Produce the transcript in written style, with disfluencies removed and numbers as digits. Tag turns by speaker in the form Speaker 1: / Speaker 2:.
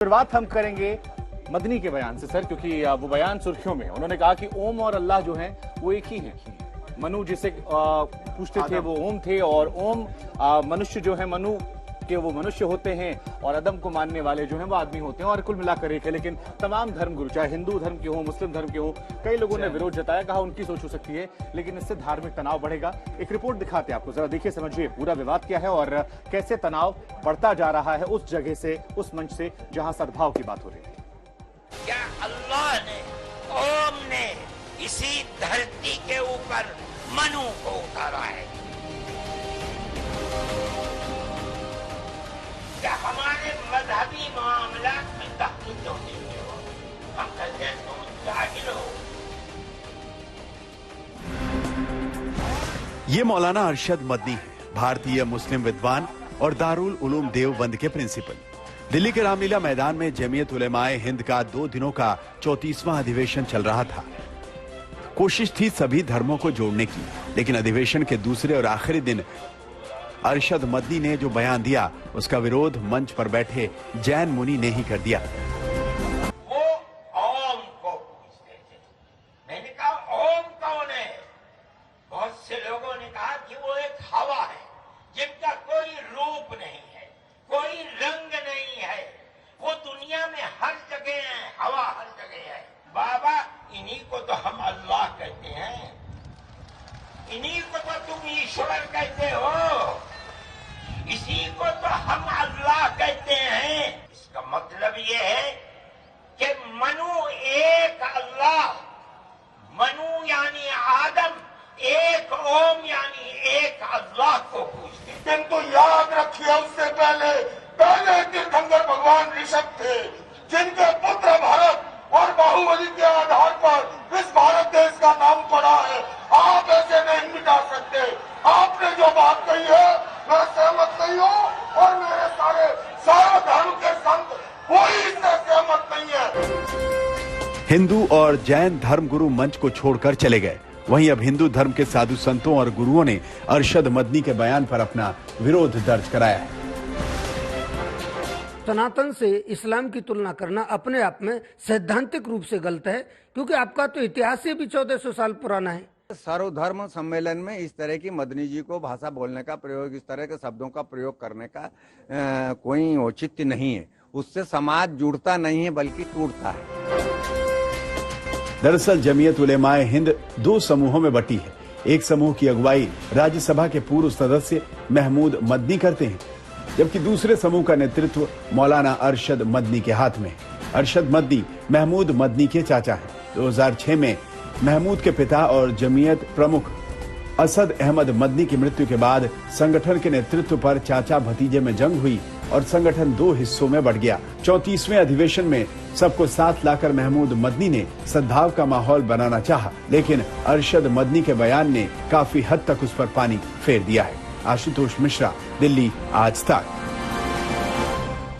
Speaker 1: शुरुआत हम करेंगे मदनी के बयान से सर, क्योंकि वो बयान सुर्खियों में है। उन्होंने कहा कि ओम और अल्लाह जो हैं वो एक ही हैं। मनु जिसे पूछते थे वो ओम थे, और ओम मनुष्य जो है मनु के वो मनुष्य होते हैं, और अदम को मानने वाले जो हैं वो आदमी होते हैं, और कुल मिलाकर एक है। लेकिन तमाम धर्म गुरु, चाहे हिंदू धर्म के हो, मुस्लिम धर्म के हो, कई लोगों ने विरोध जताया, कहा उनकी सोच हो सकती है, लेकिन इससे धार्मिक तनाव बढ़ेगा। एक रिपोर्ट दिखाते हैं आपको, जरा देखिए, समझिए पूरा विवाद क्या है और कैसे तनाव बढ़ता जा रहा है उस जगह से, उस मंच से जहां सद्भाव की बात हो रही है।
Speaker 2: क्या अल्लाह ने, ओम ने इसी धरती के ऊपर मनु को उतारा है? क्या हमारे मजहबी मामला में दखल क्यों देते हो? हम कहते हैं तुम जाहिल हो।
Speaker 3: ये मौलाना अरशद मदनी है, भारतीय मुस्लिम विद्वान और दारुल उलूम देवबंद के प्रिंसिपल। दिल्ली के रामलीला मैदान में जमीयत उलेमाए हिंद का 2 दिनों का 34वां अधिवेशन चल रहा था। कोशिश थी सभी धर्मों को जोड़ने की, लेकिन अधिवेशन के दूसरे और आखिरी दिन अरशद मदनी ने जो बयान दिया, उसका विरोध मंच पर बैठे जैन मुनि ने ही कर दिया।
Speaker 2: वो ओम को पूछते थे। मैंने कहा ओम कौन है? बहुत से लोगों ने कहा कि वो एक हवा है जिनका कोई रूप नहीं है, कोई रंग नहीं है, वो दुनिया में हर जगह है, हवा हर जगह है। बाबा, इन्हीं को तो हम अल्लाह कहते हैं, इन्हीं को तो तुम ईश्वर कहते हो, इसी को तो हम अल्लाह कहते हैं। इसका मतलब ये है कि मनु एक अल्लाह, मनु यानी आदम, एक ओम यानी एक अल्लाह को पूछते।
Speaker 4: किंतु याद रखिए, उससे पहले तीर्थंकर भगवान ऋषभ थे, जिनके पुत्र भरत और बाहुबली के आधार पर इस भारत देश का नाम पड़ा है। आप ऐसे नहीं मिटा सकते। आपने जो बात कही है मैं सहमत नहीं हूँ, और मेरे सारे धर्म के संत कोई इससे सहमत नहीं है।
Speaker 3: हिंदू और जैन धर्म गुरु मंच को छोड़कर चले गए। वहीं अब हिंदू धर्म के साधु संतों और गुरुओं ने अरशद मदनी के बयान पर अपना विरोध दर्ज कराया है।
Speaker 5: सनातन से इस्लाम की तुलना करना अपने आप में सैद्धांतिक रूप से गलत है, क्योंकि आपका तो इतिहास ही भी 1400 साल पुराना है।
Speaker 6: सर्वधर्म सम्मेलन में इस तरह की मदनी जी को भाषा बोलने का प्रयोग, इस तरह के शब्दों का प्रयोग करने का कोई औचित्य नहीं है। उससे समाज जुड़ता नहीं है बल्कि टूटता है।
Speaker 3: दरअसल जमीयत उलेमाए हिंद 2 समूहों में बटी है। एक समूह की अगुवाई राज्यसभा के पूर्व सदस्य महमूद मदनी करते हैं, जबकि दूसरे समूह का नेतृत्व मौलाना अरशद मदनी के हाथ में है। अरशद मदनी महमूद मदनी के चाचा हैं। 2006 में महमूद के पिता और जमीयत प्रमुख असद अहमद मदनी की मृत्यु के बाद संगठन के नेतृत्व पर चाचा भतीजे में जंग हुई और संगठन 2 हिस्सों में बंट गया। 34वें अधिवेशन में सबको साथ लाकर महमूद मदनी ने सद्भाव का माहौल बनाना चाहा, लेकिन अरशद मदनी के बयान ने काफी हद तक उस पर पानी फेर दिया है। आशुतोष मिश्रा, दिल्ली, आज तक।